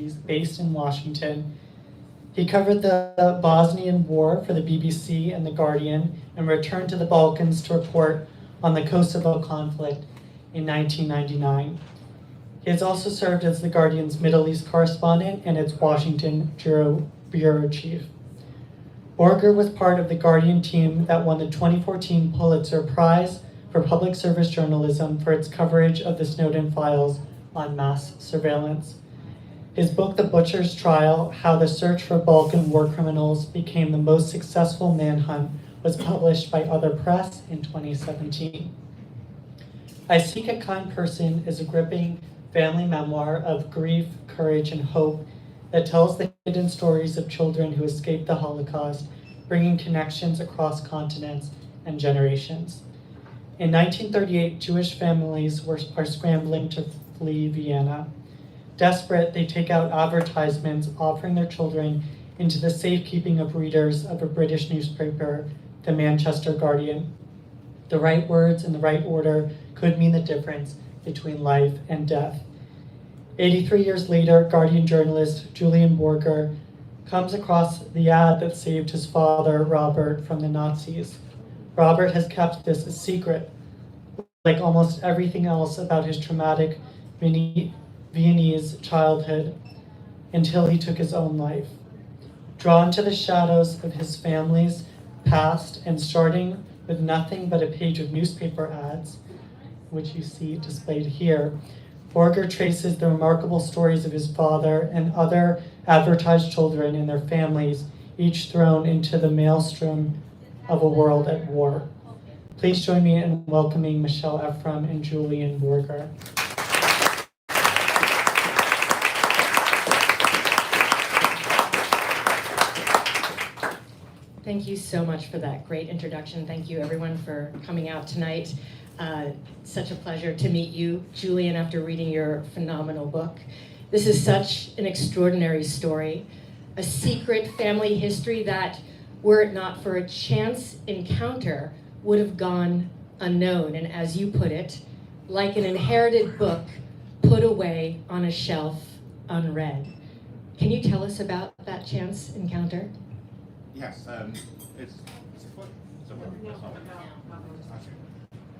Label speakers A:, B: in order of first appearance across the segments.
A: He's based in Washington. He covered the Bosnian War for the BBC and The Guardian and returned to the Balkans to report on the Kosovo conflict in 1999. He has also served as The Guardian's Middle East correspondent and its Washington bureau chief. Borger was part of the Guardian team that won the 2014 Pulitzer Prize for Public Service Journalism for its coverage of the Snowden files on mass surveillance. His book, The Butcher's Trial: How the Search for Balkan War Criminals Became the Most Successful Manhunt, was published by Other Press in 2017. I Seek a Kind Person is a gripping family memoir of grief, courage, and hope that tells the hidden stories of children who escaped the Holocaust, bringing connections across continents and generations. In 1938, Jewish families are scrambling to flee Vienna. Desperate, they take out advertisements offering their children into the safekeeping of readers of a British newspaper, the Manchester Guardian. The right words in the right order could mean the difference between life and death. 83 years later, Guardian journalist Julian Borger comes across the ad that saved his father, Robert, from the Nazis. Robert has kept this a secret, like almost everything else about his traumatic Viennese childhood, until he took his own life. Drawn to the shadows of his family's past and starting with nothing but a page of newspaper ads, which you see displayed here, Borger traces the remarkable stories of his father and other advertised children and their families, each thrown into the maelstrom of a world at war. Please join me in welcoming Michelle Ephraim and Julian Borger.
B: Thank you so much for that great introduction. Thank you everyone for coming out tonight. Such a pleasure to meet you, Julian, after reading your phenomenal book. This is such an extraordinary story, a secret family history that, were it not for a chance encounter, would have gone unknown, and as you put it, like an inherited book put away on a shelf unread. Can you tell us about that chance encounter?
C: Yes, it's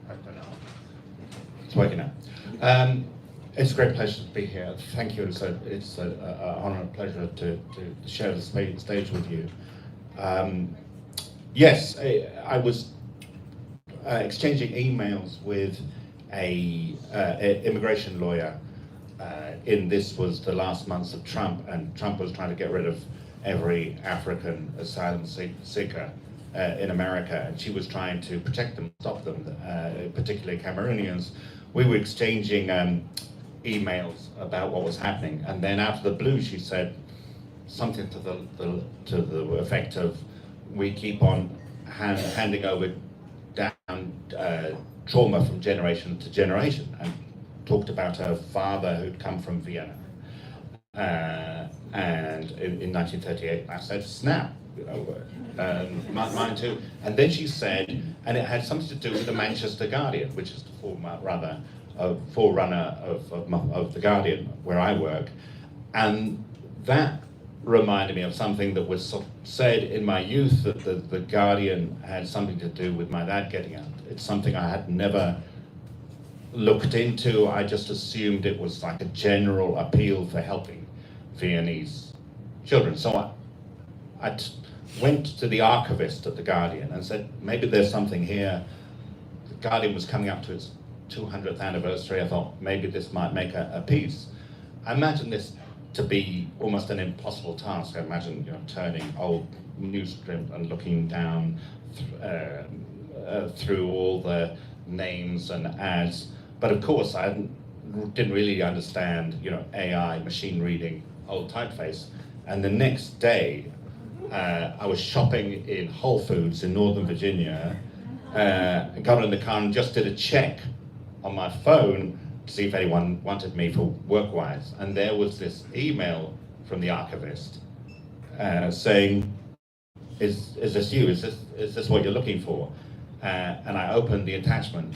C: I don't know. It's working now. It's a great pleasure to be here. Thank you. It's an honor and pleasure to share the stage with you. Yes, I was exchanging emails with a immigration lawyer. This was the last months of Trump, and Trump was trying to get rid of every African asylum seeker in America, and she was trying to protect them, stop them, particularly Cameroonians. We were exchanging emails about what was happening, and then out of the blue she said something to the effect of, "We keep on handing over down trauma from generation to generation," and talked about her father who'd come from Vienna. And in 1938, I said, "Snap, you know, mine too." And then she said, and it had something to do with the Manchester Guardian, which is the forerunner of the Guardian, where I work. And that reminded me of something that was said in my youth, that the Guardian had something to do with my dad getting out. It's something I had never looked into. I just assumed it was like a general appeal for helping Viennese children. So I went to the archivist at the Guardian and said, maybe there's something here. The Guardian was coming up to its 200th anniversary. I thought maybe this might make a piece. I imagine this to be almost an impossible task. I imagine, you know, turning old newsprint and looking down through all the names and ads. But of course, I didn't really understand, you know, AI, machine reading, old typeface. And the next day, I was shopping in Whole Foods in Northern Virginia, got in the car and just did a check on my phone to see if anyone wanted me for work-wise. And there was this email from the archivist saying, is this you? Is this what you're looking for? And I opened the attachment,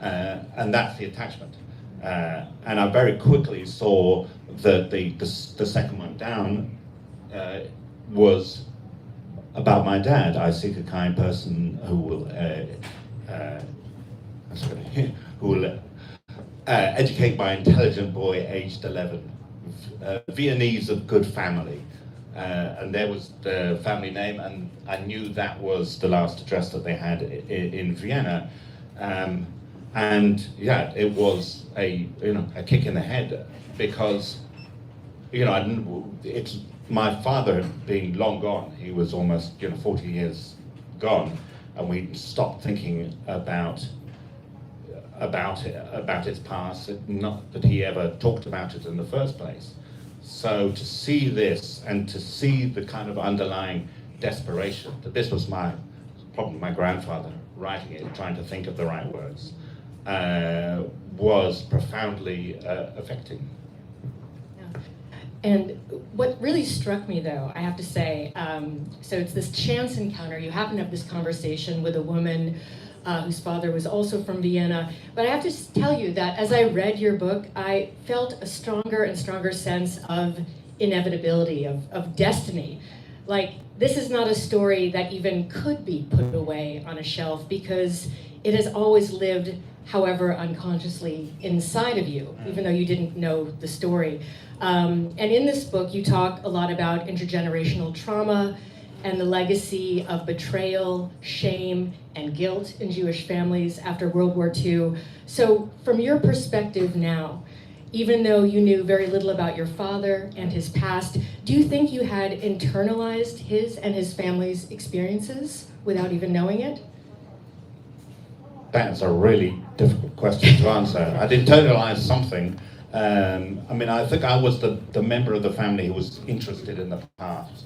C: and that's the attachment. And I very quickly saw that the second one down was about my dad. I seek a kind person who will educate my intelligent boy aged 11. Viennese of good family. And there was the family name, and I knew that was the last address that they had in Vienna. And yeah, it was a kick in the head, because it's my father being long gone. He was almost 40 years gone, and we stopped thinking about its past. Not that he ever talked about it in the first place. So to see this, and to see the kind of underlying desperation, that this was probably my grandfather writing it, trying to think of the right words, was profoundly affecting.
B: Yeah. And what really struck me, though, I have to say, so it's this chance encounter. You happen to have this conversation with a woman whose father was also from Vienna. But I have to tell you that as I read your book, I felt a stronger and stronger sense of inevitability, of destiny. Like, this is not a story that even could be put away on a shelf, because it has always lived, however unconsciously, inside of you, even though you didn't know the story. And in this book, you talk a lot about intergenerational trauma and the legacy of betrayal, shame, and guilt in Jewish families after World War II. So from your perspective now, even though you knew very little about your father and his past, do you think you had internalized his and his family's experiences without even knowing it?
C: That's a really difficult question to answer. I'd internalize something. I think I was the member of the family who was interested in the past.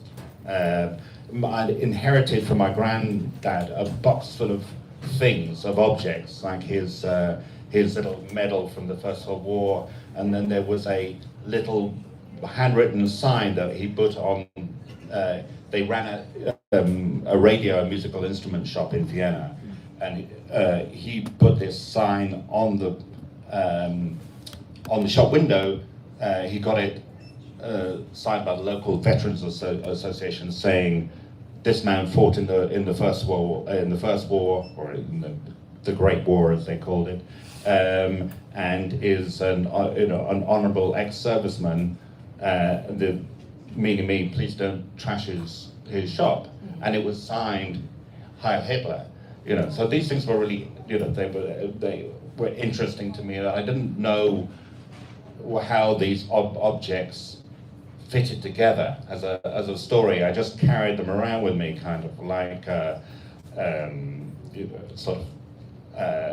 C: I'd inherited from my granddad a box full of things, of objects, like his little medal from the First World War, and then there was a little handwritten sign that he put on. They ran a radio and musical instrument shop in Vienna, and he put this sign on the shop window. He got it signed by the local Veterans Association, saying, "This man fought in the first war, or in the Great War, as they called it, and is an honourable ex-serviceman. Meaning me, please don't trash his shop." And it was signed Heil Hitler. So these things were really, they were interesting to me. I didn't know how these objects fitted together as a story. I just carried them around with me, kind of like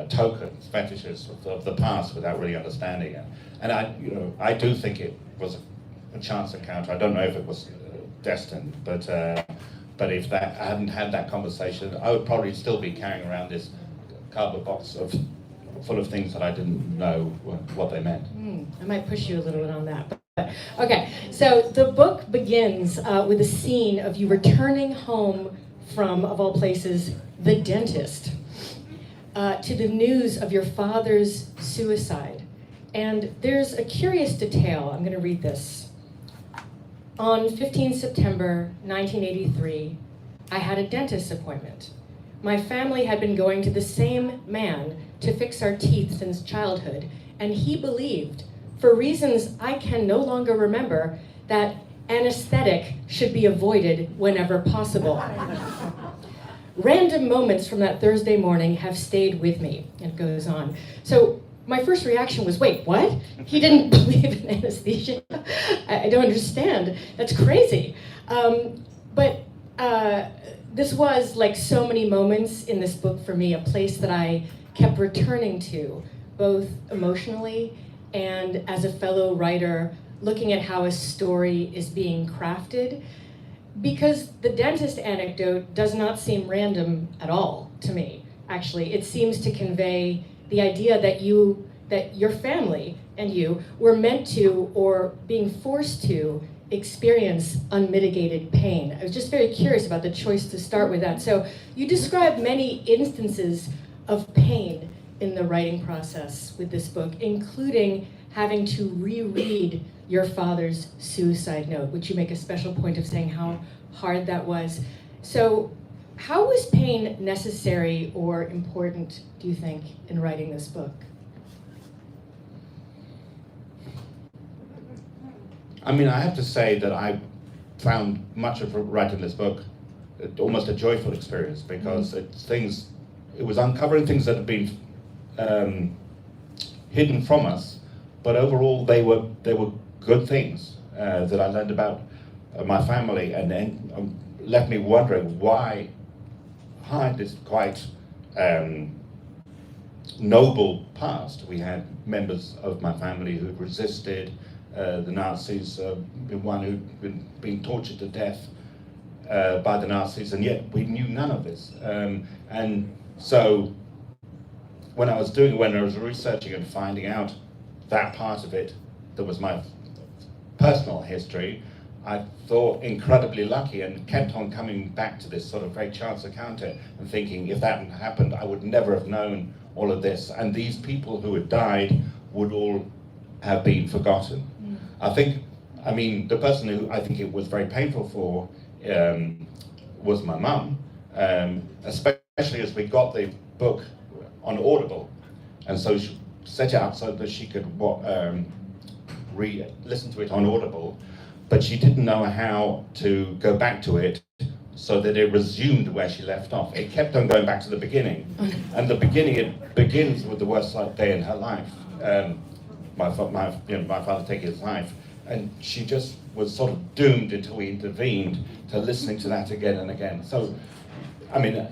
C: tokens, fetishes of the past, without really understanding it. And I do think it was a chance encounter. I don't know if it was destined, but if I hadn't had that conversation, I would probably still be carrying around this cardboard box full of things that I didn't know what they meant.
B: I might push you a little bit on that. But okay, so the book begins with a scene of you returning home from, of all places, the dentist, to the news of your father's suicide. And there's a curious detail. I'm going to read this. On 15 September 1983, I had a dentist appointment. My family had been going to the same man to fix our teeth since childhood, and he believed, for reasons I can no longer remember, that anesthetic should be avoided whenever possible. Random moments from that Thursday morning have stayed with me. It goes on. So my first reaction was, wait, what? He didn't believe in anesthesia? I don't understand. That's crazy. But this was, like so many moments in this book for me, a place that I kept returning to, both emotionally and as a fellow writer, looking at how a story is being crafted. Because the dentist anecdote does not seem random at all to me, actually. It seems to convey the idea that your family and you were meant to, or being forced to, experience unmitigated pain. I was just very curious about the choice to start with that. So you describe many instances of pain in the writing process with this book, including having to reread your father's suicide note, which you make a special point of saying how hard that was. So how was pain necessary or important, do you think, in writing this book?
C: I mean, I have to say that I found much of writing this book almost a joyful experience, because it was uncovering things that had been hidden from us, but overall they were good things that I learned about my family, and then left me wondering why, behind this quite noble past, we had members of my family who had resisted the Nazis, one who'd been tortured to death by the Nazis, and yet we knew none of this. And so when I was researching and finding out that part of it that was my personal history, I thought incredibly lucky, and kept on coming back to this sort of very chance encounter and thinking, if that hadn't happened, I would never have known all of this, and these people who had died would all have been forgotten. I mean, the person who I think it was very painful for was my mum, especially as we got the book on Audible, and so she set it up so that she could listen to it on Audible, but she didn't know how to go back to it so that it resumed where she left off. It kept on going back to the beginning, and the beginning, it begins with the worst day in her life. My father taking his life, and she just was sort of doomed until we intervened to listening to that again and again. So, I mean,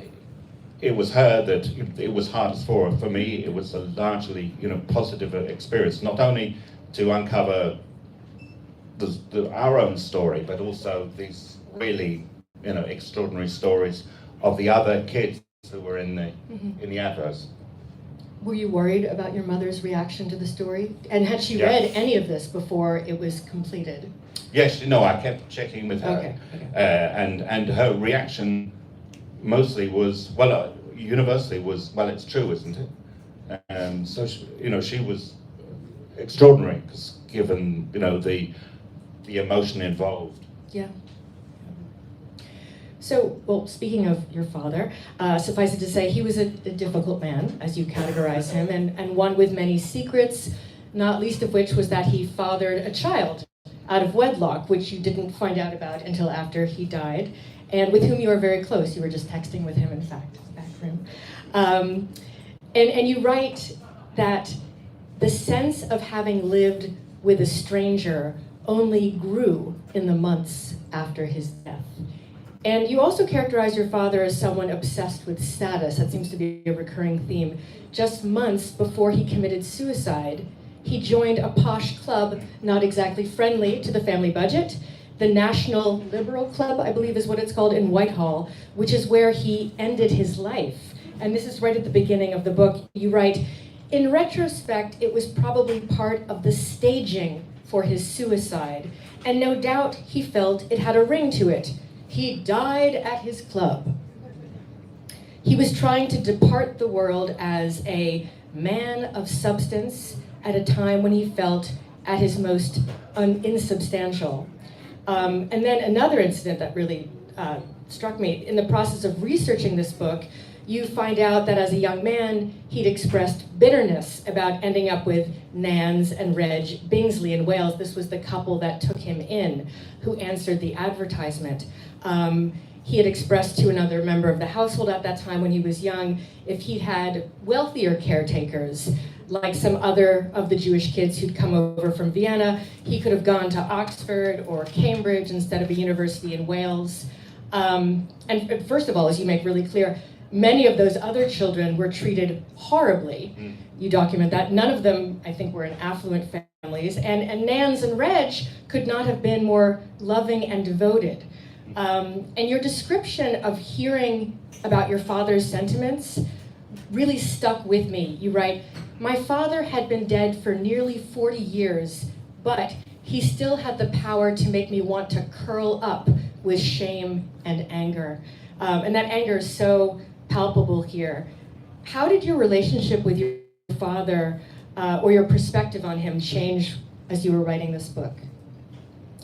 C: it was her that it was hardest for. For me, it was a largely, positive experience, not only to uncover our own story, but also these really, extraordinary stories of the other kids who were in the adverts.
B: Were you worried about your mother's reaction to the story? And had she read any of this before it was completed?
C: Yes, I kept checking with her.
B: Okay.
C: And her reaction mostly was, universally was, it's true, isn't it? And so, she was extraordinary, because given, the emotion involved.
B: Yeah. So, speaking of your father, suffice it to say, he was a difficult man, as you categorize him, and one with many secrets, not least of which was that he fathered a child out of wedlock, which you didn't find out about until after he died, and with whom you were very close. You were just texting with him, in fact, back room. And you write that the sense of having lived with a stranger only grew in the months after his death. And you also characterize your father as someone obsessed with status. That seems to be a recurring theme. Just months before he committed suicide, he joined a posh club, not exactly friendly to the family budget, the National Liberal Club, I believe is what it's called, in Whitehall, which is where he ended his life. And this is right at the beginning of the book. You write, in retrospect, it was probably part of the staging for his suicide, and no doubt he felt it had a ring to it. He died at his club. He was trying to depart the world as a man of substance at a time when he felt at his most insubstantial. And then another incident that really struck me, in the process of researching this book, you find out that as a young man, he'd expressed bitterness about ending up with Nans and Reg Bingsley in Wales. This was the couple that took him in, who answered the advertisement. He had expressed to another member of the household at that time when he was young, if he'd had wealthier caretakers, like some other of the Jewish kids who'd come over from Vienna, he could have gone to Oxford or Cambridge instead of a university in Wales. And first of all, as you make really clear, many of those other children were treated horribly. You document that. None of them, I think, were in affluent families. And Nans and Reg could not have been more loving and devoted. And your description of hearing about your father's sentiments really stuck with me. You write, my father had been dead for nearly 40 years, but he still had the power to make me want to curl up with shame and anger. And that anger is so palpable here. how did your relationship with your father or your perspective on him change as you were writing this book?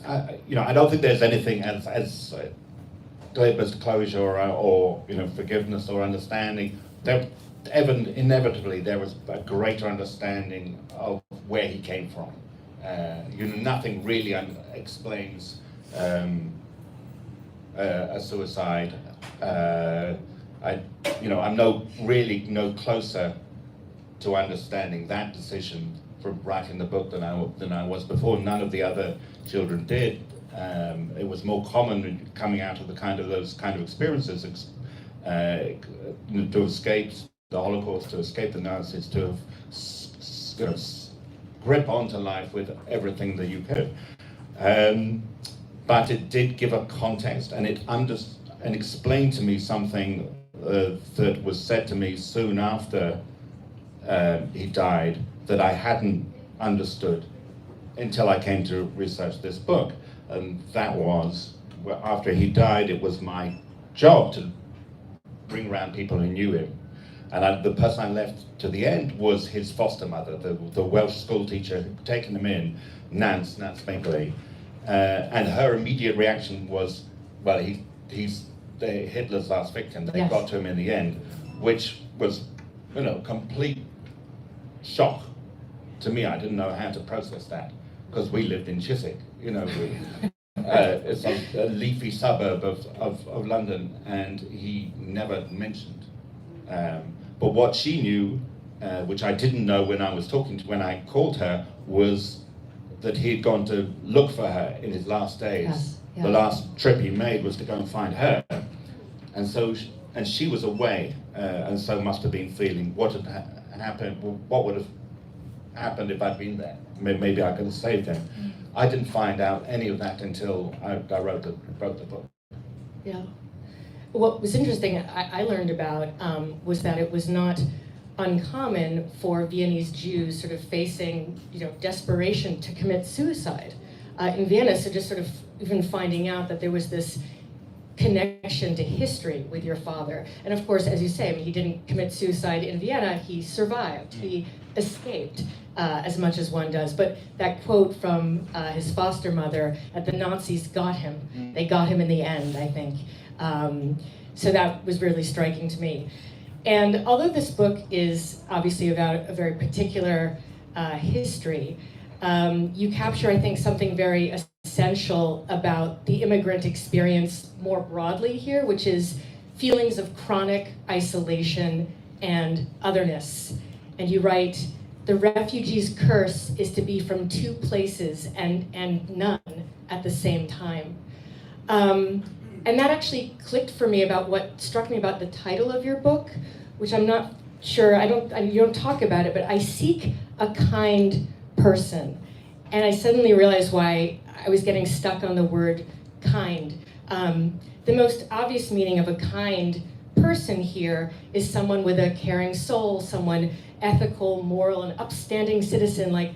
C: I don't think there's anything as glib as closure or forgiveness or understanding. Inevitably, there was a greater understanding of where he came from. Nothing really explains a suicide. I'm really no closer to understanding that decision from writing the book than I was before. None of the other children did. It was more common coming out of those kind of experiences to escape the Holocaust, to escape the Nazis, to grip onto life with everything that you could. But it did give a context, and it explained to me something that was said to me soon after he died that I hadn't understood until I came to research this book. And that was, after he died, it was my job to bring around people who knew him. And the person I left to the end was his foster mother, the Welsh school teacher who'd taken him in, Nance Mabley. And her immediate reaction was, well, he's Hitler's last victim. They
B: Yes.
C: got to him in the end, which was, complete shock to me. I didn't know how to process that because we lived in Chiswick, it's a leafy suburb of London, and he never mentioned. But what she knew, which I didn't know when I called her, was that he had gone to look for her in his last days.
B: Yes, yeah.
C: The last trip he made was to go and find her. And so, she was away, and so must have been feeling what had happened, what would have happened if I'd been there. Maybe I could have saved him. I didn't find out any of that until I wrote the book.
B: Yeah. What was interesting, I learned about was that it was not uncommon for Viennese Jews sort of facing, desperation to commit suicide in Vienna. So just sort of even finding out that there was this connection to history with your father. And of course, as you say, he didn't commit suicide in Vienna, he survived, he escaped as much as one does. But that quote from his foster mother, that the Nazis got him, they got him in the end, I think. So that was really striking to me. And although this book is obviously about a very particular history, you capture, I think, something very essential about the immigrant experience more broadly here, which is feelings of chronic isolation and otherness. And you write, the refugee's curse is to be from two places and none at the same time. And that actually clicked for me about what struck me about the title of your book, which I'm not sure, you don't talk about it, but I seek a kind person. And I suddenly realized why I was getting stuck on the word kind. The most obvious meaning of a kind person here is someone with a caring soul, someone ethical, moral, and upstanding citizen, like,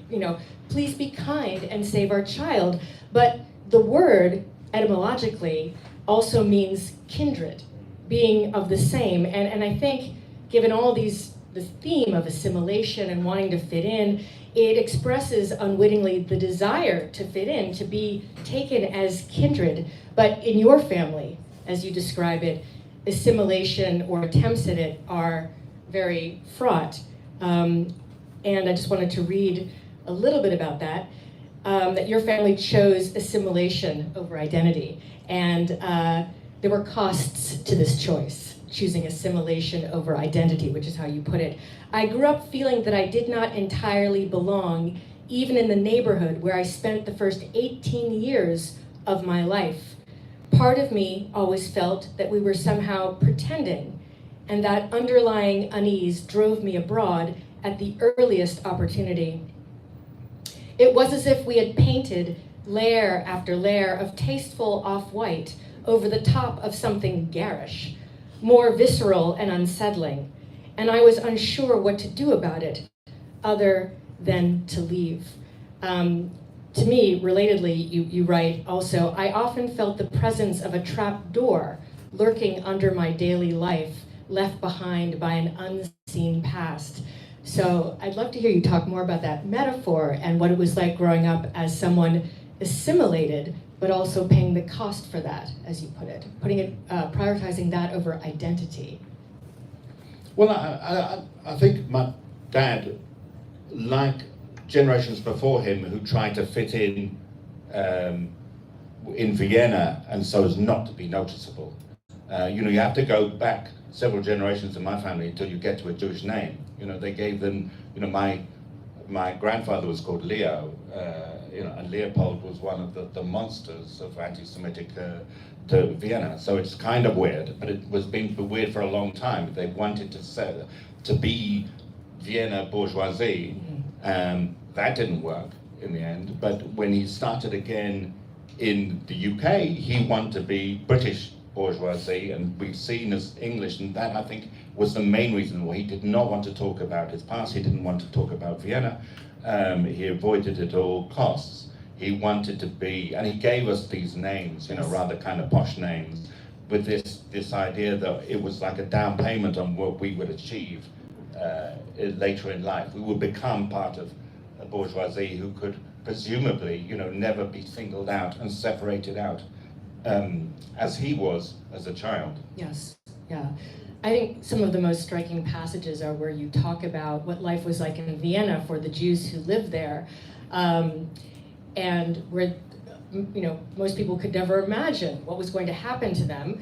B: please be kind and save our child. But the word, etymologically, also means kindred, being of the same. And I think, given all the theme of assimilation and wanting to fit in, it expresses unwittingly the desire to fit in, to be taken as kindred. But in your family, as you describe it, assimilation or attempts at it are very fraught. And I just wanted to read a little bit about that, that your family chose assimilation over identity. And there were costs to this choice, choosing assimilation over identity, which is how you put it. I grew up feeling that I did not entirely belong, even in the neighborhood where I spent the first 18 years of my life. Part of me always felt that we were somehow pretending, and that underlying unease drove me abroad at the earliest opportunity. It was as if we had painted layer after layer of tasteful off-white over the top of something garish, more visceral and unsettling, and I was unsure what to do about it, other than to leave. To me, relatedly, you write also, I often felt the presence of a trap door lurking under my daily life, left behind by an unseen past. So I'd love to hear you talk more about that metaphor and what it was like growing up as someone assimilated, but also paying the cost for that, as you put it, prioritizing that over identity.
C: Well, I think my dad, like generations before him who tried to fit in Vienna and so as not to be noticeable. You have to go back several generations in my family until you get to a Jewish name. They gave them, my grandfather was called Leo, and Leopold was one of the monsters of anti-Semitic to Vienna. So it's kind of weird, but it was been weird for a long time. They wanted to be Vienna bourgeoisie. That didn't work in the end. But when he started again in the UK, he wanted to be British bourgeoisie and be seen as English, and that I think was the main reason why he did not want to talk about his past. He didn't want to talk about Vienna. He avoided it at all costs. He wanted to be, and he gave us these names, rather kind of posh names, with this idea that it was like a down payment on what we would achieve later in life. We would become part of a bourgeoisie who could presumably, never be singled out and separated out, as he was as a child.
B: Yes, yeah. I think some of the most striking passages are where you talk about what life was like in Vienna for the Jews who lived there, and where most people could never imagine what was going to happen to them,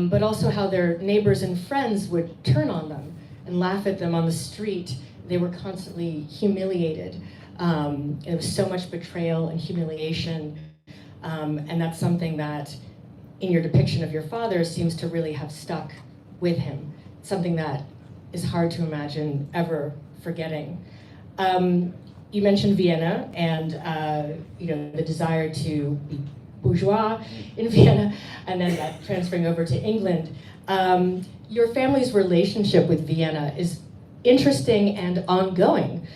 B: but also how their neighbors and friends would turn on them and laugh at them on the street. They were constantly humiliated. It was so much betrayal and humiliation, and that's something that in your depiction of your father seems to really have stuck with him, something that is hard to imagine ever forgetting. You mentioned Vienna and the desire to be bourgeois in Vienna, and then that transferring over to England. Your family's relationship with Vienna is interesting and ongoing.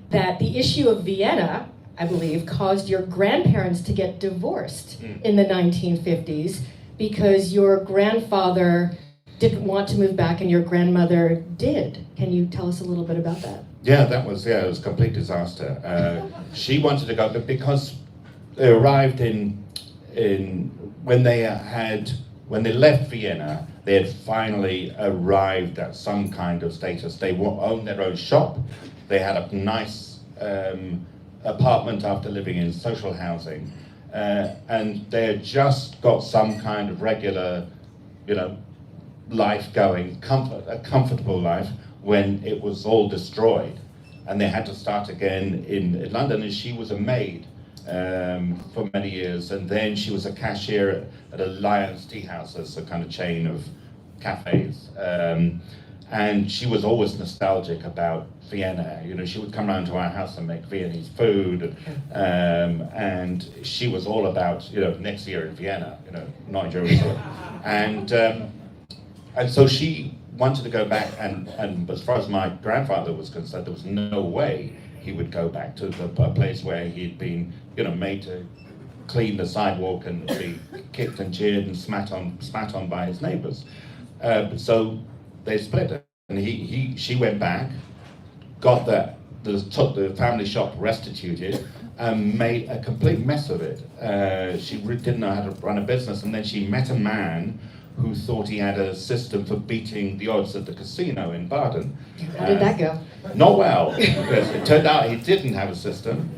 B: That the issue of Vienna, I believe, caused your grandparents to get divorced in the 1950s because your grandfather didn't want to move back and your grandmother did. Can you tell us a little bit about that?
C: Yeah, it was a complete disaster. She wanted to go, but because they arrived when they left Vienna, they had finally arrived at some kind of status. They owned their own shop. They had a nice apartment after living in social housing, and they had just got some kind of regular, life going, a comfortable life, when it was all destroyed, and they had to start again in London. And she was a maid for many years, and then she was a cashier at a Lion's Tea House, as a kind of chain of cafes. And she was always nostalgic about Vienna. She would come round to our house and make Viennese food, and she was all about, next year in Vienna, not in Jerusalem. And so she wanted to go back, and as far as my grandfather was concerned, there was no way he would go back to a place where he'd been, made to clean the sidewalk and be kicked and cheered and spat on by his neighbours. So they split, and she went back, took the family shop restituted, and made a complete mess of it. She didn't know how to run a business, and then she met a man who thought he had a system for beating the odds at the casino in Baden.
B: How did that go?
C: Not well. It turned out he didn't have a system,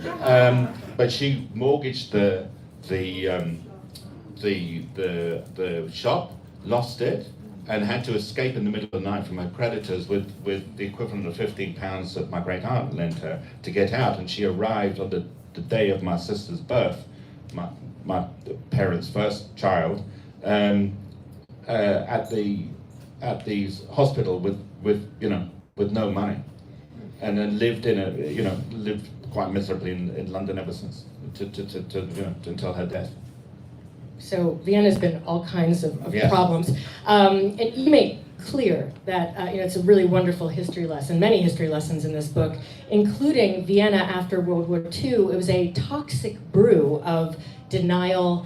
C: but she mortgaged the shop, lost it, and had to escape in the middle of the night from her creditors with the equivalent of £15 that my great aunt lent her to get out. And she arrived on the day of my sister's birth, my parents' first child, at the hospital with no money, and then lived quite miserably in London ever since until her death.
B: So Vienna's been all kinds of
C: Yes.
B: problems, and you make clear that it's a really wonderful history lesson, many history lessons in this book, including Vienna after World War II. It was a toxic brew of denial,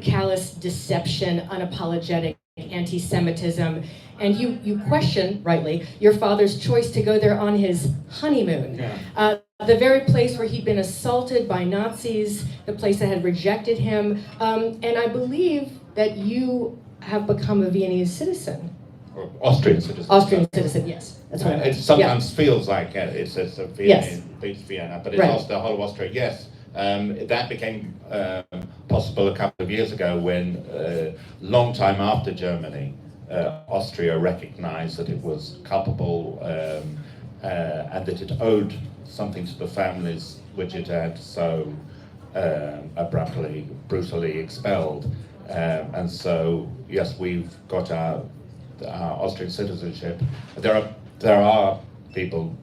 B: callous deception, unapologetic anti-Semitism, and you question, rightly, your father's choice to go there on his honeymoon.
C: Yeah.
B: The very place where he'd been assaulted by Nazis, the place that had rejected him, and I believe that you have become a Viennese citizen.
C: Or Austrian citizen.
B: Austrian citizen, yes. That's what I meant.
C: It sometimes feels like it's a Vienna,
B: Yes.
C: it's Vienna, but it's
B: Right.
C: also the whole of Austria. Yes, that became possible a couple of years ago when, long time after Germany, Austria recognized that it was culpable and that it owed something to the families which it had so abruptly, brutally expelled. And so, yes, we've got our Austrian citizenship. There are people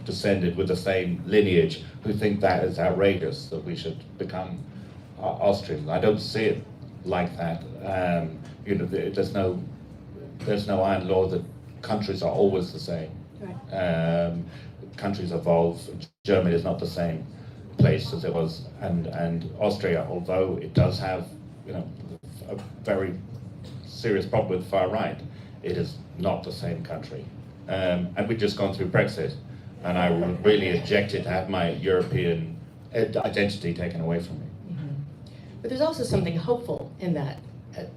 C: descended with the same lineage who think that is outrageous, that we should become Austrians. I don't see it like that. There's no iron law that countries are always the same.
B: Right.
C: Countries evolve. Germany is not the same place as it was, and Austria, although it does have a very serious problem with far right, it is not the same country. And we've just gone through Brexit, and I really objected to have my European identity taken away from me.
B: Mm-hmm. But there's also something hopeful in that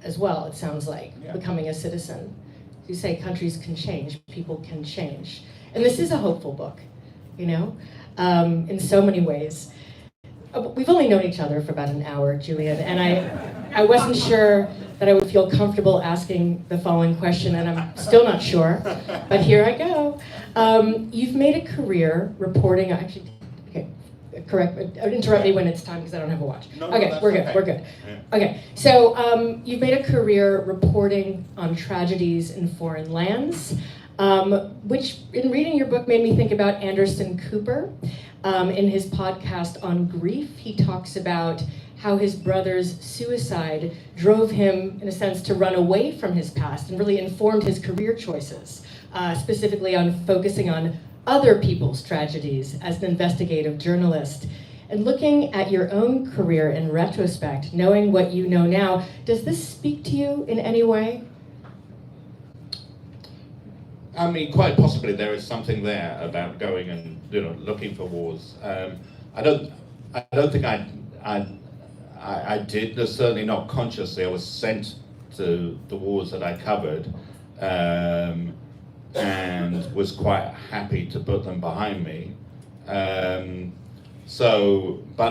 B: as well, it sounds like,
C: Yeah.
B: becoming a citizen. You say countries can change, people can change. And this is a hopeful book, in so many ways. We've only known each other for about an hour, Julian, and I wasn't sure that I would feel comfortable asking the following question, and I'm still not sure, but here I go. You've made a career reporting, correct, interrupt me when it's time because I don't have a watch.
C: No,
B: okay, we're good,
C: okay.
B: we're good.
C: Yeah.
B: Okay, so you've made a career reporting on tragedies in foreign lands, which in reading your book made me think about Anderson Cooper. In his podcast on grief, he talks about how his brother's suicide drove him, in a sense, to run away from his past and really informed his career choices, specifically on focusing on other people's tragedies as an investigative journalist. And looking at your own career in retrospect, knowing what you know now, does this speak to you in any way?
C: I mean, quite possibly there is something there about going and looking for wars. I don't think I did. Certainly not consciously. I was sent to the wars that I covered, and was quite happy to put them behind me. But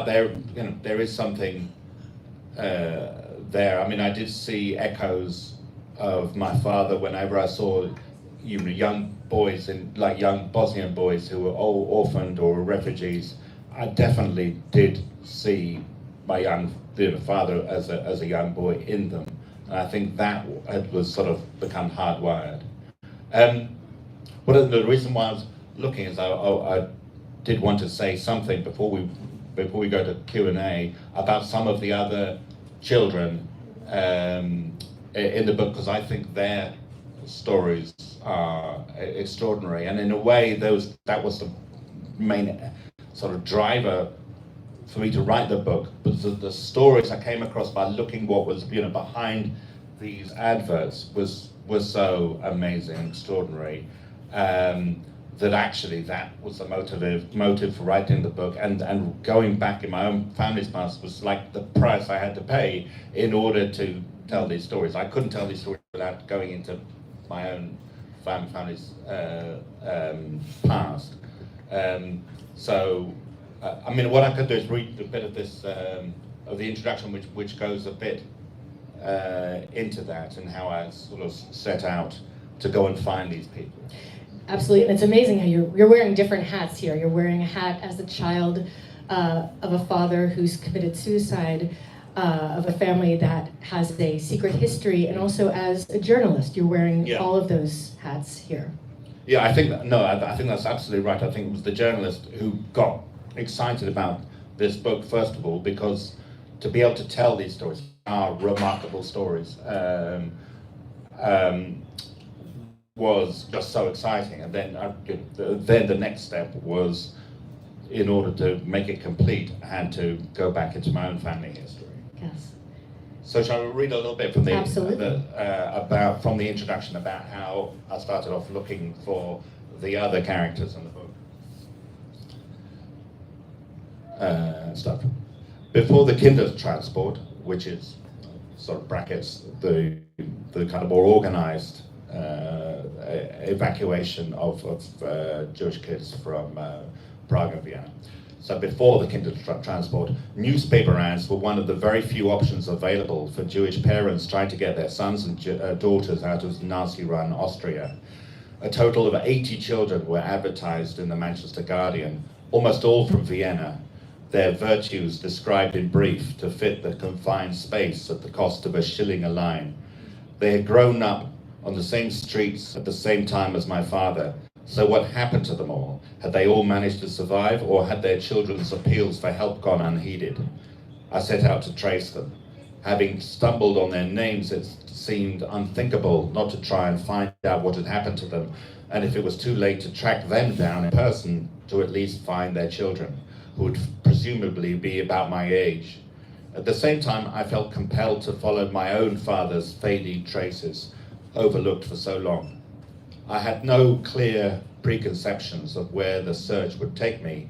C: there is something there. I mean, I did see echoes of my father whenever I saw young boys, young Bosnian boys who were all orphaned or refugees. I definitely did see my father as a young boy in them, and I think that was sort of become hardwired. The reason why I was looking is I did want to say something before we go to Q&A about some of the other children in the book, because I think their stories are extraordinary, and in a way that was the main sort of driver for me to write the book. But the stories I came across by looking what was behind these adverts was so amazing and extraordinary, that actually that was the motive for writing the book, and going back in my own family's past was like the price I had to pay in order to tell these stories. I couldn't tell these stories without going into my own family's past. I mean, what I could do is read a bit of this, of the introduction, which goes a bit into that and how I sort of set out to go and find these people.
B: Absolutely, and it's amazing how you're wearing different hats here. You're wearing a hat as a child of a father who's committed suicide, of a family that has a secret history, and also as a journalist. You're wearing all of those hats here.
C: Yeah, I think that's absolutely right. I think it was the journalist who got excited about this book, first of all, because to be able to tell these stories are remarkable stories. Was just so exciting, and then the next step was, in order to make it complete, I had to go back into my own family history.
B: Yes.
C: So shall we read a little bit from the,
B: Absolutely.
C: from the introduction about how I started off looking for the other characters in the book? Stuff. Before the Kindertransport, which is sort of brackets the kind of more organized evacuation of Jewish kids from Prague and Vienna. So before the Kindertransport, newspaper ads were one of the very few options available for Jewish parents trying to get their sons and daughters out of Nazi-run Austria. A total of 80 children were advertised in the Manchester Guardian, almost all from Vienna, their virtues described in brief to fit the confined space at the cost of a shilling a line. They had grown up on the same streets at the same time as my father. So what happened to them all? Had they all managed to survive, or had their children's appeals for help gone unheeded? I set out to trace them. Having stumbled on their names, it seemed unthinkable not to try and find out what had happened to them, and if it was too late to track them down in person, to at least find their children, who would presumably be about my age. At the same time, I felt compelled to follow my own father's fading traces, overlooked for so long. I had no clear preconceptions of where the search would take me,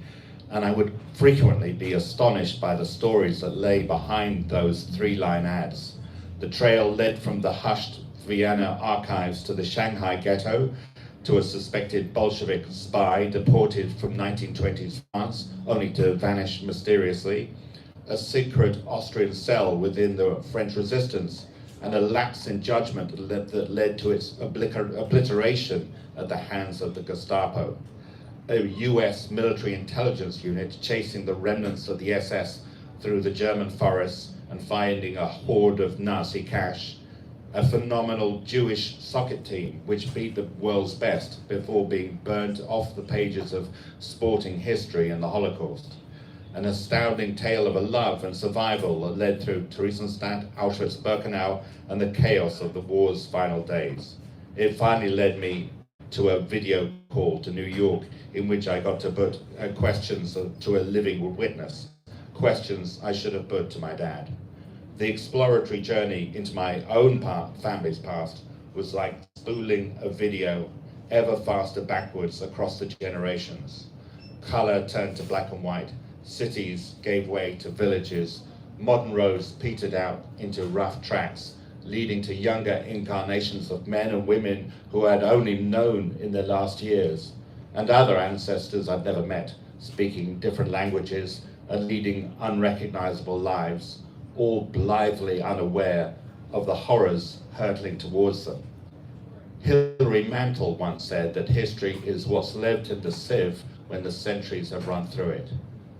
C: and I would frequently be astonished by the stories that lay behind those three-line ads. The trail led from the hushed Vienna archives to the Shanghai ghetto, to a suspected Bolshevik spy deported from 1920s France, only to vanish mysteriously, a secret Austrian cell within the French resistance, and a lapse in judgment that led to its obliteration at the hands of the Gestapo. A US military intelligence unit chasing the remnants of the SS through the German forests and finding a hoard of Nazi cash. A phenomenal Jewish soccer team which beat the world's best before being burnt off the pages of sporting history and the Holocaust. An astounding tale of a love and survival that led through Theresienstadt, Auschwitz-Birkenau, and the chaos of the war's final days. It finally led me to a video call to New York in which I got to put questions to a living witness, questions I should have put to my dad. The exploratory journey into my own family's past was like spooling a video ever faster backwards across the generations. Color turned to black and white, cities gave way to villages, modern roads petered out into rough tracks, leading to younger incarnations of men and women who I had only known in their last years, and other ancestors I'd never met, speaking different languages and leading unrecognizable lives, all blithely unaware of the horrors hurtling towards them. Hilary Mantel once said that history is what's left in the sieve when the centuries have run through it.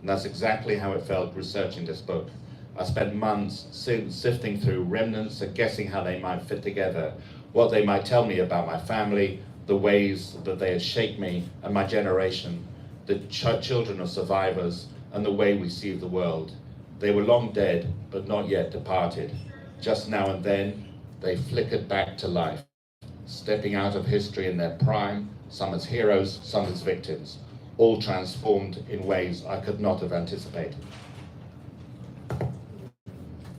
C: And that's exactly how it felt researching this book. I spent months sifting through remnants and guessing how they might fit together, what they might tell me about my family, the ways that they had shaped me and my generation, the children of survivors, and the way we see the world. They were long dead, but not yet departed. Just now and then, they flickered back to life, stepping out of history in their prime, some as heroes, some as victims, all transformed in ways I could not have anticipated.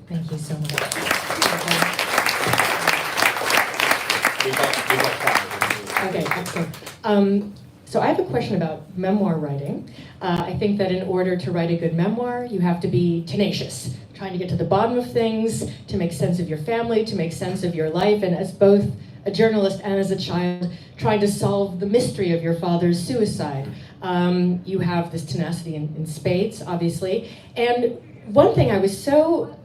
B: Thank you so much.
C: We got time.
B: Okay, excellent. So I have a question about memoir writing. I think that in order to write a good memoir, you have to be tenacious, trying to get to the bottom of things, to make sense of your family, to make sense of your life, and as both a journalist and as a child, trying to solve the mystery of your father's suicide. You have this tenacity in spades, obviously. And one thing I was so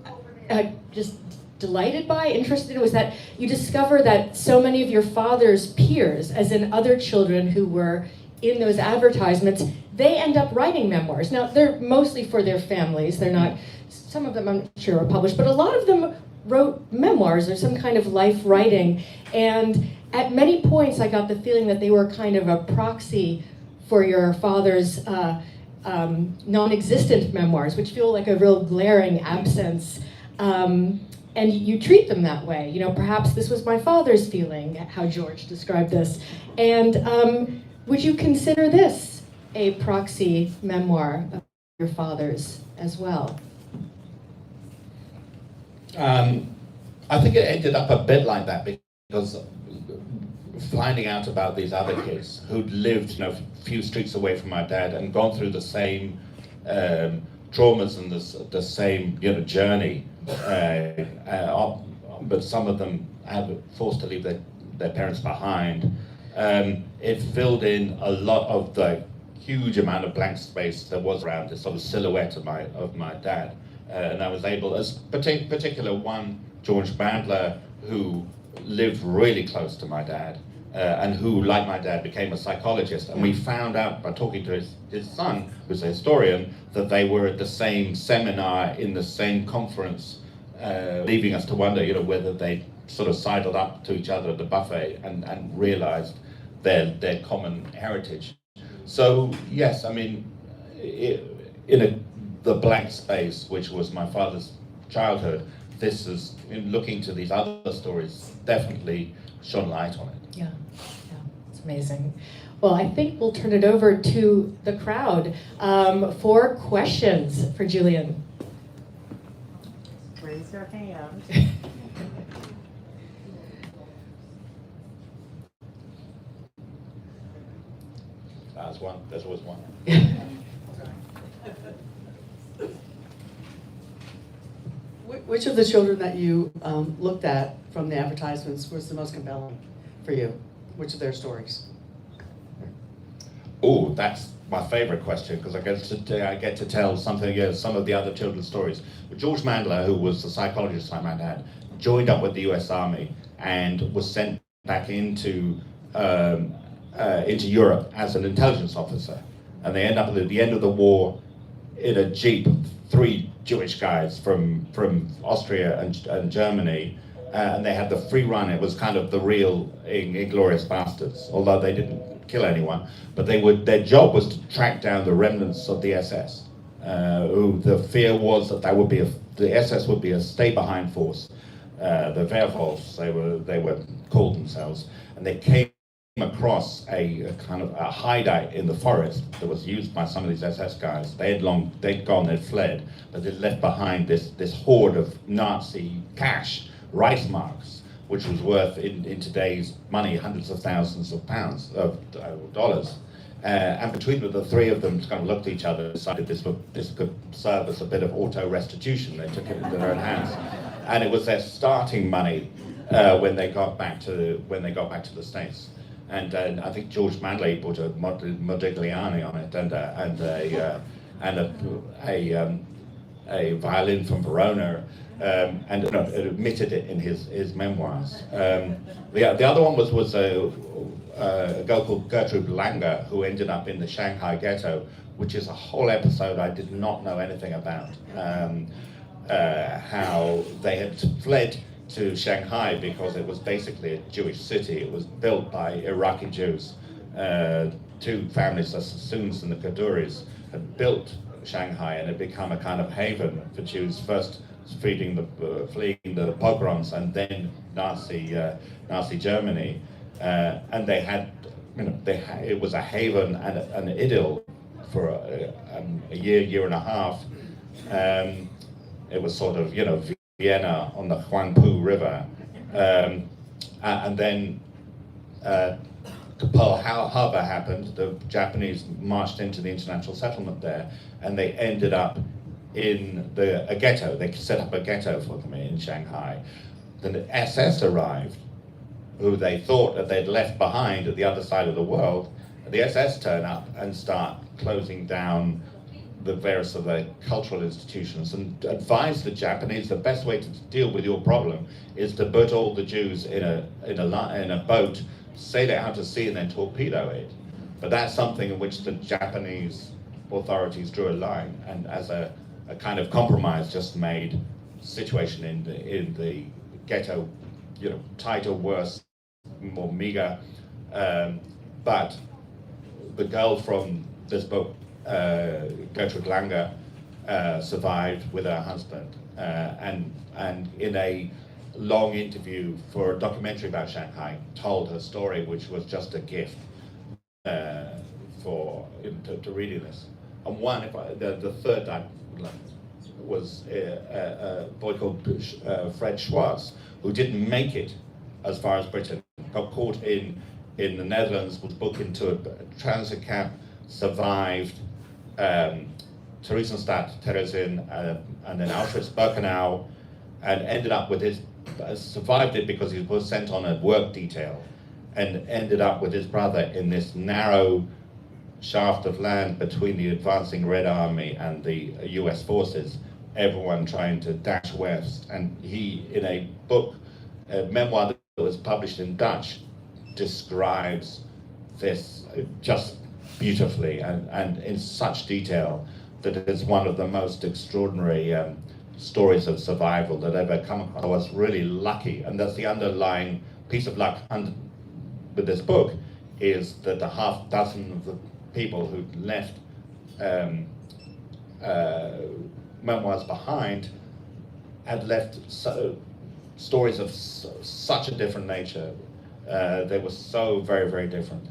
B: just delighted by, interested in, was that you discover that so many of your father's peers, as in other children who were in those advertisements, they end up writing memoirs. Now, they're mostly for their families. They're not, some of them I'm not sure are published, but a lot of them wrote memoirs or some kind of life writing. And at many points, I got the feeling that they were kind of a proxy for your father's non-existent memoirs, which feel like a real glaring absence. And you treat them that way. You know, perhaps this was my father's feeling, how George described this. And would you consider this a proxy memoir of your father's as well?
C: I think it ended up a bit like that because finding out about these other kids who'd lived, a few streets away from my dad and gone through the same traumas and the same, journey, but some of them had forced to leave their parents behind. It filled in a lot of the huge amount of blank space there was around this sort of silhouette of my dad, and I was able, as particular one, George Bandler, who lived really close to my dad, and who, like my dad, became a psychologist. And we found out by talking to his son, who's a historian, that they were at the same seminar in the same conference, leaving us to wonder, whether they sort of sidled up to each other at the buffet and realized their common heritage. So yes, I mean, the blank space, which was my father's childhood, this is, in looking to these other stories, definitely shone light on it.
B: Yeah, it's amazing. Well, I think we'll turn it over to the crowd for questions for Julian.
D: Raise your hand.
C: That's one. There's always one.
D: Which of the children that you looked at from the advertisements was the most compelling for you? Which of their stories?
C: Oh, that's my favorite question, because I get to tell something, some of the other children's stories. George Mandler, who was a psychologist like my dad, joined up with the US Army and was sent back into Europe as an intelligence officer. And they end up at the end of the war in a jeep, 3 Jewish guys from Austria and Germany, and they had the free run. It was kind of the real Inglourious Bastards, although they didn't kill anyone. But their job was to track down the remnants of the SS. Who the fear was that the SS would be a stay-behind force. The Wehrwolves, they were called themselves, and they came across a kind of a hideout in the forest that was used by some of these SS guys. They'd fled, but they'd left behind this hoard of Nazi cash, Reichsmarks, which was worth in today's money hundreds of thousands of pounds of dollars. And between the 3 of them kind of looked at each other and decided this could serve as a bit of auto restitution. They took it into their own hands, and it was their starting money when they got back to the States. And I think George Mandley put a Modigliani on it, and a violin from Verona, and it admitted it in his memoirs. The other one was a girl called Gertrude Langer, who ended up in the Shanghai ghetto, which is a whole episode I did not know anything about. How they had fled to Shanghai because it was basically a Jewish city. It was built by Iraqi Jews. 2 families, the Sassoons and the Kaduris, had built Shanghai and had become a kind of haven for Jews, first fleeing the pogroms and then Nazi Germany. And they had, it was a haven and an idyll for a year and a half. It was sort of, Vienna on the Huangpu River, and then Pearl Harbor happened. The Japanese marched into the international settlement there, and they ended up in a ghetto. They set up a ghetto for them in Shanghai. Then the SS arrived, who they thought that they'd left behind at the other side of the world. The SS turn up and start closing down the various of the cultural institutions, and advised the Japanese the best way to deal with your problem is to put all the Jews in a boat, sail it out to sea, and then torpedo it. But that's something in which the Japanese authorities drew a line, and as a kind of compromise, just made the situation in the ghetto, tighter, worse, more meager. But the girl from this book, Gertrude Langer, survived with her husband, and in a long interview for a documentary about Shanghai, told her story, which was just a gift to reading this. And the third was a boy called Fred Schwartz, who didn't make it as far as Britain. Got caught in the Netherlands, was booked into a transit camp, survived Theresienstadt, Terezin, and then Auschwitz-Birkenau, and ended up with his, survived it because he was sent on a work detail, and ended up with his brother in this narrow shaft of land between the advancing Red Army and the US forces, everyone trying to dash west. And he, in a book, a memoir that was published in Dutch, describes this just beautifully and in such detail that it is one of the most extraordinary stories of survival that I've ever come across. I was really lucky, and that's the underlying piece of luck with this book, is that the half dozen of the people who left memoirs behind had left stories of such a different nature. They were so very, very different.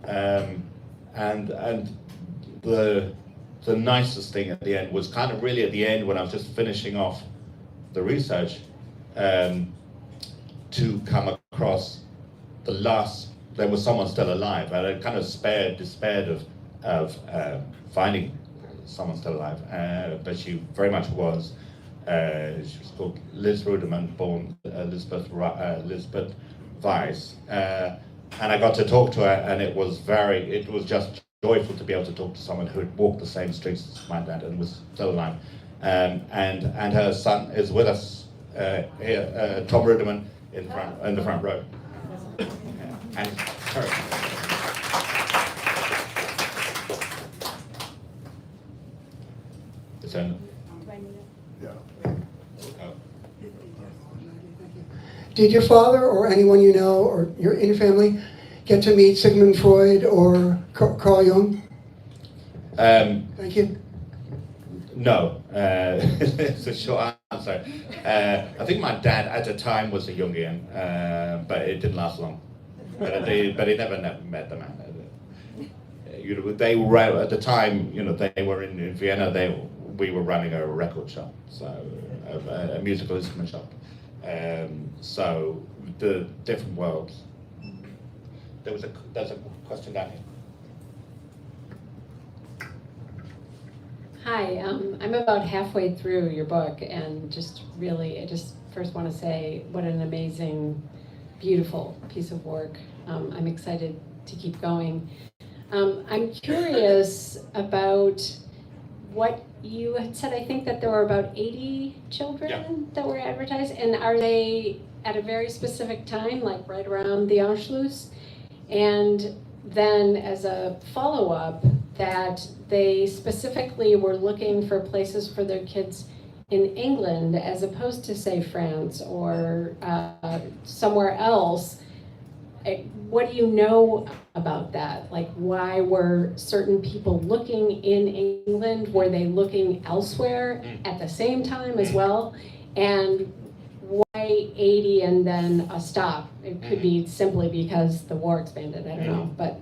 C: And the nicest thing at the end was kind of really at the end when I was just finishing off the research, to come across the last, there was someone still alive. I had kind of despaired of finding someone still alive, but she very much was. She was called Liz Ruderman, born Elizabeth Weiss, and I got to talk to her, and it was just joyful to be able to talk to someone who had walked the same streets as my dad and was still alive. And her son is with us here, Tom Ruderman, in the front row. And sorry. It's on.
E: Did your father or anyone you know or in your family get to meet Sigmund Freud or Carl Jung? Thank you.
C: No, it's a short answer. I think my dad at the time was a Jungian, but it didn't last long. But he never met the man. They were at the time. They were in Vienna. We were running a record shop, so a musical instrument shop. So the different worlds. There's a question down here.
F: Hi, I'm about halfway through your book, and I just first want to say what an amazing, beautiful piece of work. I'm excited to keep going. I'm curious about what you had said. I think that there were about 80 children that were advertised, and are they at a very specific time, like right around the Anschluss? And then as a follow-up, that they specifically were looking for places for their kids in England as opposed to, say, France or somewhere else. What do you know about that? Like, why were certain people looking in England? Were they looking elsewhere at the same time as well? And why 80 and then a stop? It could be simply because the war expanded, I don't know, but.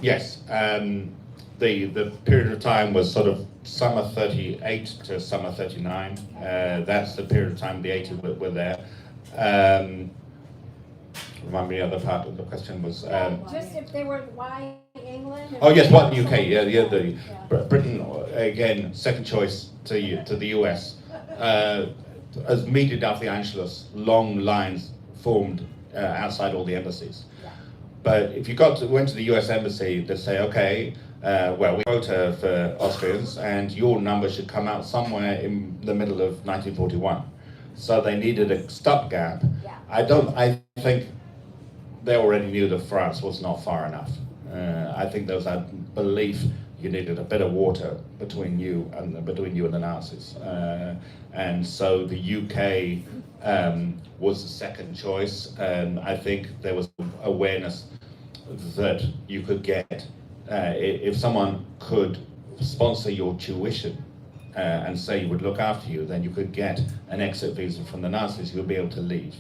C: Yes, the period of time was sort of summer 38 to summer 39. That's the period of time the 80 were there. Remind me the other part of the question was...
G: just if they were, why England?
C: Oh yes, what UK? Britain again, second choice to the US. As immediately after the Anschluss, long lines formed outside all the embassies. But if you went to the US embassy, they'd say, okay, we quota for Austrians, and your number should come out somewhere in the middle of 1941. So they needed a stopgap.
G: Yeah.
C: I think they already knew that France was not far enough. I think there was a belief you needed a bit of water between you and the Nazis. And so the UK was the second choice. I think there was awareness that you could get, if someone could sponsor your tuition and say you would look after you, then you could get an exit visa from the Nazis, you would be able to leave.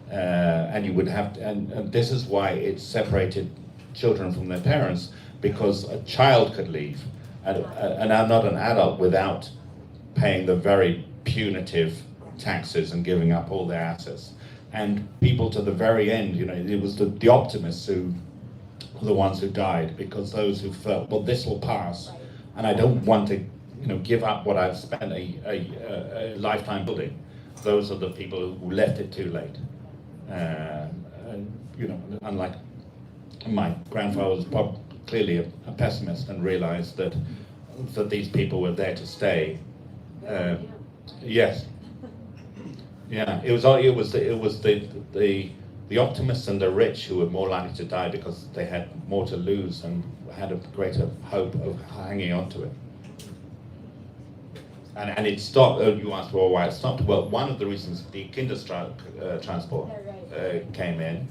C: And you would have to, and this is why it separated children from their parents, because a child could leave, and not an adult without paying the very punitive taxes and giving up all their assets. And people to the very end, it was the optimists who were the ones who died, because those who felt, well, this will pass, and I don't want to, give up what I've spent a lifetime building. Those are the people who left it too late. Unlike my grandfather was clearly a pessimist and realized that these people were there to stay. Yes. Yeah. It was the optimists and the rich who were more likely to die because they had more to lose and had a greater hope of hanging on to it. And it stopped. You asked, well, why it stopped? Well, one of the reasons the Kindertransport came in,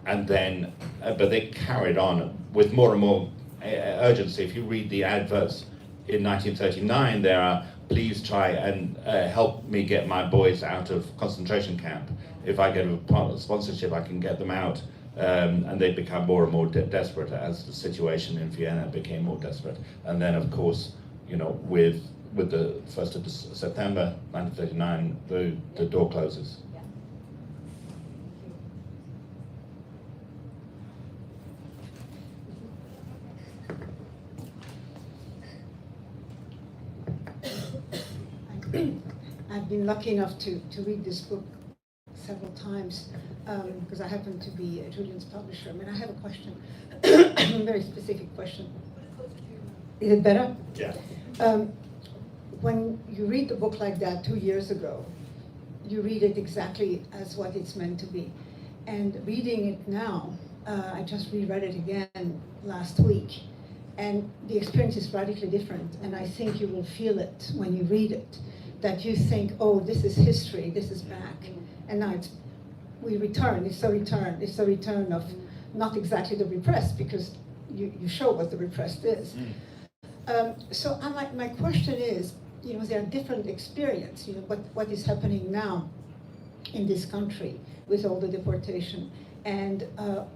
C: and then, but they carried on with more and more urgency. If you read the adverts in 1939, there are, please try and help me get my boys out of concentration camp. If I get a sponsorship, I can get them out. And they become more and more desperate as the situation in Vienna became more desperate. And then, of course, with the 1st of September 1939, the door closes.
G: I've been lucky enough to read this book several times because I happen to be Julian's publisher. I mean, I have a question, a very specific question. Is it better?
C: Yeah.
G: When you read the book like that 2 years ago, you read it exactly as what it's meant to be. And reading it now, I just reread it again last week, and the experience is radically different. And I think you will feel it when you read it, that you think, oh, this is history, this is back. And now we return, it's a return of not exactly the repressed, because you show what the repressed is. So my question is, there are different experiences, what is happening now in this country with all the deportation, and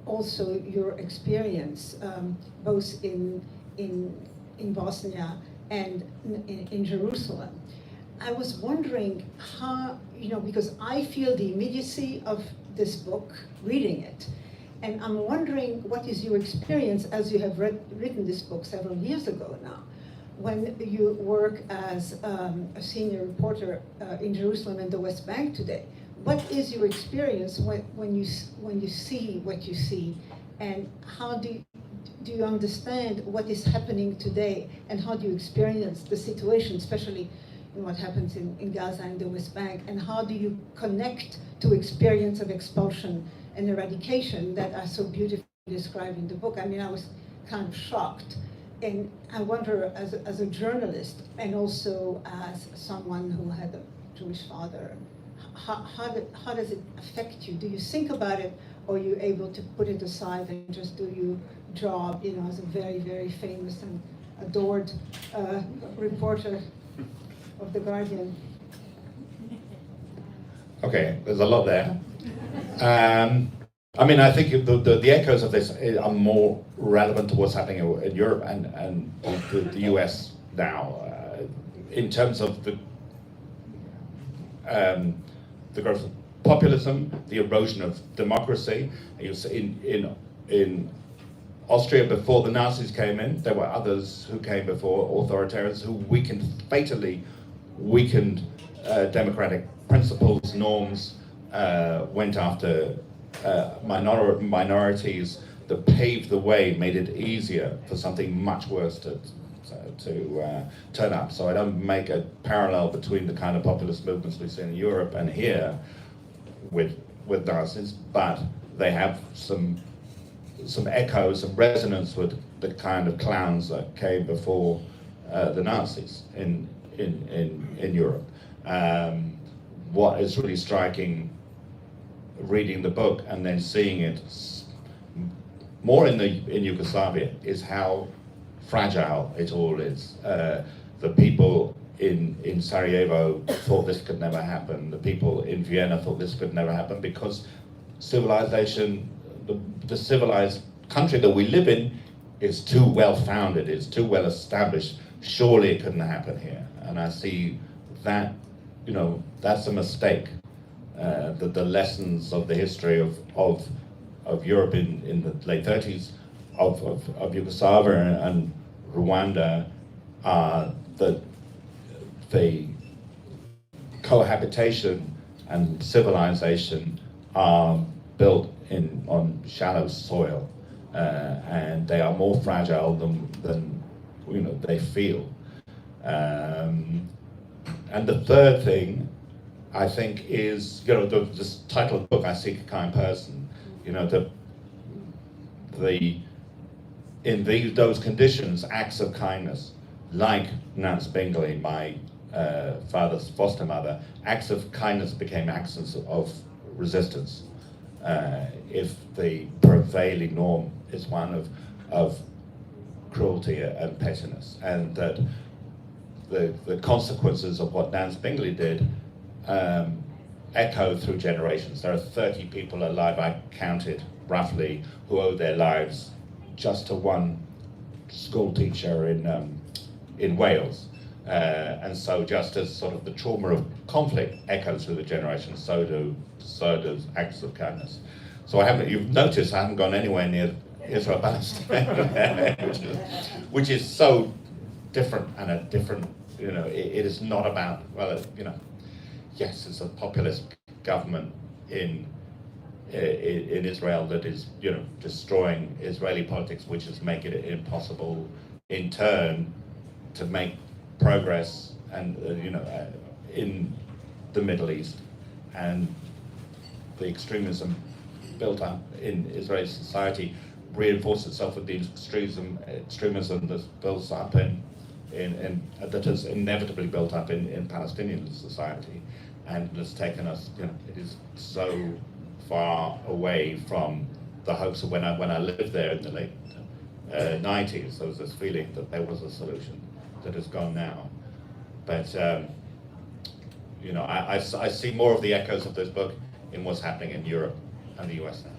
G: also your experience both in Bosnia and in Jerusalem. I was wondering how, because I feel the immediacy of this book, reading it, and I'm wondering what is your experience as you have written this book several years ago now, when you work as a senior reporter in Jerusalem and the West Bank today. What is your experience when you see what you see, and how do you understand what is happening today, and how do you experience the situation, especially in what happens in Gaza and the West Bank, and how do you connect to experience of expulsion and eradication that are so beautifully described in the book? I mean, I was kind of shocked. And I wonder, as a journalist, and also as someone who had a Jewish father, how does it affect you? Do you think about it, or are you able to put it aside and just do your job, as a very, very famous and adored reporter of The Guardian?
C: Okay, there's a lot there. I think the echoes of this are more relevant to what's happening in Europe and the US now, in terms of the growth of populism, the erosion of democracy. You see in Austria, before the Nazis came in, there were others who came before, authoritarians, who fatally weakened democratic principles, norms, went after minorities, that paved the way, made it easier for something much worse to turn up. So I don't make a parallel between the kind of populist movements we see in Europe and here with Nazis, but they have some echoes, some resonance with the kind of clowns that came before the Nazis in Europe. What is really striking, reading the book and then seeing it more in Yugoslavia, is how fragile it all is. The people in Sarajevo thought this could never happen. The people in Vienna thought this could never happen, because civilization, the civilized country that we live in, is too well founded, is too well established. Surely it couldn't happen here. And I see that, you know, that's a mistake. That the lessons of the history of Europe in the late 30s, of Yugoslavia and Rwanda, are that the cohabitation and civilization are built on shallow soil, and they are more fragile than you know they feel. And the third thing, I think, is, you know, this title of the book, I Seek a Kind Person. You know, in those conditions, acts of kindness, like Nance Bingley, my father's foster mother, acts of kindness became acts of resistance. If the prevailing norm is one of cruelty and pettiness, and that the consequences of what Nance Bingley did echo through generations. There are 30 people alive, I counted roughly, who owe their lives just to one school teacher in Wales. And so just as sort of the trauma of conflict echoes through the generations, so does acts of kindness. So you've noticed I haven't gone anywhere near Israel Palestine, which is so different and a different, you know, it is not about, well, you know, yes, it's a populist government in Israel that is, you know, destroying Israeli politics, which is making it impossible in turn to make progress and you know, in the Middle East, and the extremism built up in Israeli society reinforces itself with the extremism that builds up in that has inevitably built up in Palestinian society, and has taken us, you know, it is so far away from the hopes of when I lived there in the late 90s. There was this feeling that there was a solution that has gone now, but you know, I see more of the echoes of this book in what's happening in Europe and the US now.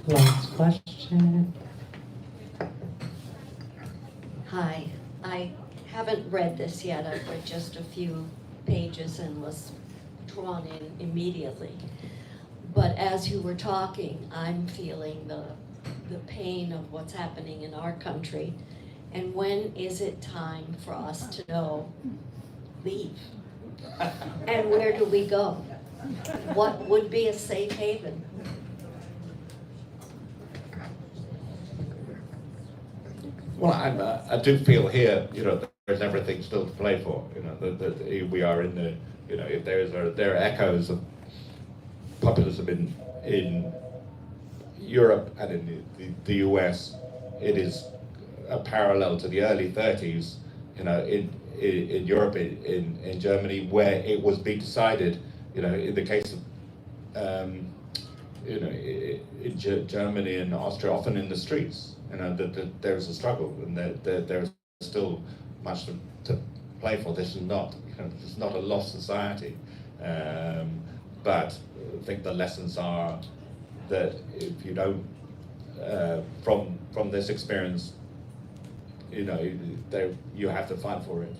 A: Last question.
H: Hi, I haven't read this yet. I've read just a few pages and was drawn in immediately. But as you were talking, I'm feeling the pain of what's happening in our country. And when is it time for us to know, leave? And where do we go? What would be a safe haven?
C: Well, I do feel here, you know, there's everything still to play for. You know, that we are in the, you know, if there are echoes of populism in Europe and in the US, it is a parallel to the early 30s, you know, in Europe, in Germany, where it was being decided, you know, in the case of, you know, in Germany and Austria, often in the streets. You know, that there's a struggle, and there's still much to play for. This is not, you know, this is not a lost society, but I think the lessons are that if you don't, from this experience, you know, you have to fight for it.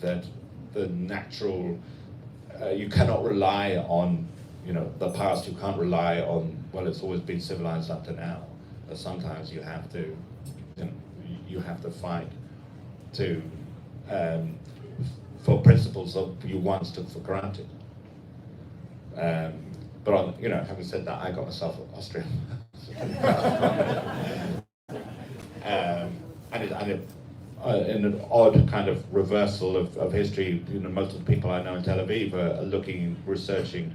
C: That the natural, you cannot rely on, you know, the past. You can't rely on, well, it's always been civilized up to now. But sometimes you have to, you know, you have to fight to for principles of you once took for granted. But on, you know, having said that, I got myself Austrian, and in an odd kind of reversal of history. You know, most of the people I know in Tel Aviv are researching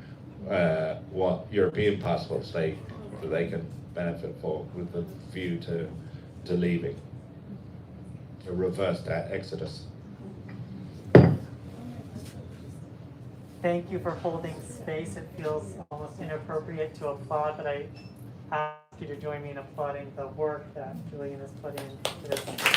C: what European passports they can benefit for, with a view to leaving. A reversed exodus.
A: Thank you for holding space. It feels almost inappropriate to applaud, but I ask you to join me in applauding the work that Julian is putting into this.